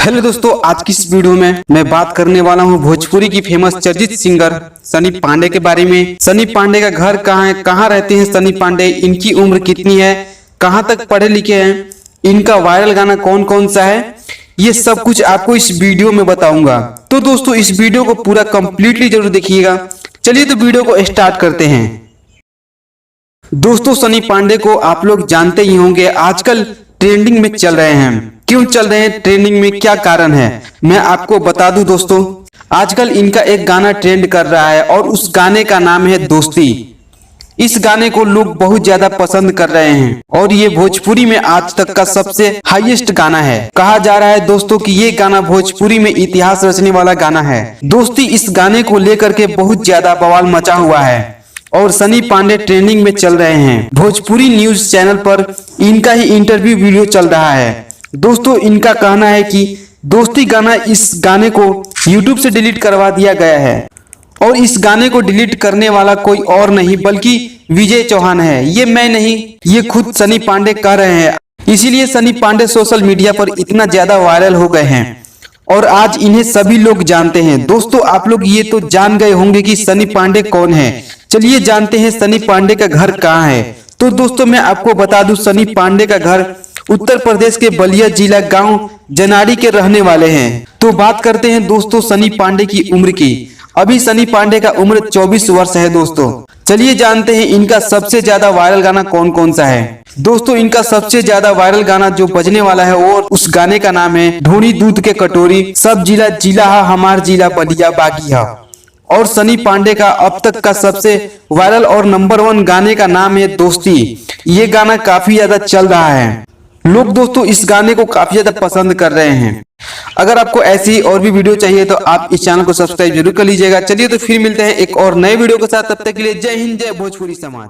Hello दोस्तों, आज की इस वीडियो में मैं बात करने वाला हूं भोजपुरी की फेमस चर्चित सिंगर सनी पांडे के बारे में। सनी पांडे का घर कहाँ है, कहाँ रहते हैं सनी पांडे, इनकी उम्र कितनी है, कहाँ तक पढ़े लिखे हैं, इनका वायरल गाना कौन कौन सा है, ये सब कुछ आपको इस वीडियो में बताऊंगा। तो दोस्तों इस वीडियो को पूरा कंप्लीटली जरूर देखिएगा। चलिए तो वीडियो को स्टार्ट करते हैं। दोस्तों सनी पांडे को आप लोग जानते ही होंगे, आजकल ट्रेंडिंग में चल रहे हैं। क्यों चल रहे हैं ट्रेंडिंग में, क्या कारण है, मैं आपको बता दूं दोस्तों। आजकल इनका एक गाना ट्रेंड कर रहा है और उस गाने का नाम है दोस्ती। इस गाने को लोग बहुत ज्यादा पसंद कर रहे हैं और ये भोजपुरी में आज तक का सबसे हाईएस्ट गाना है। कहा जा रहा है दोस्तों कि ये गाना भोजपुरी में इतिहास रचने वाला गाना है। दोस्ती इस गाने को लेकर के बहुत ज्यादा बवाल मचा हुआ है और सनी पांडे ट्रेंडिंग में चल रहे हैं। भोजपुरी न्यूज चैनल पर इनका ही इंटरव्यू वीडियो चल रहा है। दोस्तों इनका कहना है कि दोस्ती गाना, इस गाने को YouTube से डिलीट करवा दिया गया है और इस गाने को डिलीट करने वाला कोई और नहीं बल्कि विजय चौहान है। ये मैं नहीं, ये खुद सनी पांडे कह रहे हैं। इसीलिए सनी पांडे सोशल मीडिया पर इतना ज्यादा वायरल हो गए हैं और आज इन्हें सभी लोग जानते हैं। दोस्तों आप लोग ये तो जान गए होंगे कि सनी पांडे कौन है। चलिए जानते हैं सनी पांडे का घर कहाँ है। तो दोस्तों मैं आपको बता दूं, सनी पांडे का घर उत्तर प्रदेश के बलिया जिला गांव जनाड़ी के रहने वाले हैं। तो बात करते हैं दोस्तों सनी पांडे की उम्र की। अभी सनी पांडे का उम्र 24 वर्ष है। दोस्तों चलिए जानते हैं इनका सबसे ज्यादा वायरल गाना कौन कौन सा है। दोस्तों इनका सबसे ज्यादा वायरल गाना जो बजने वाला है और उस गाने का नाम है ढूंढी दूध के कटोरी, सब जिला जिला हा हमार जिला बलिया बागी हा। और सनी पांडे का अब तक का सबसे वायरल और नंबर 1 गाने का नाम है दोस्ती। ये गाना काफी ज्यादा चल रहा है, लोग दोस्तों इस गाने को काफी ज्यादा पसंद कर रहे हैं। अगर आपको ऐसी और भी वीडियो चाहिए तो आप इस चैनल को सब्सक्राइब जरूर कर लीजिएगा। चलिए तो फिर मिलते हैं एक और नए वीडियो के साथ, तब तक के लिए जय हिंद, जय भोजपुरी समाज।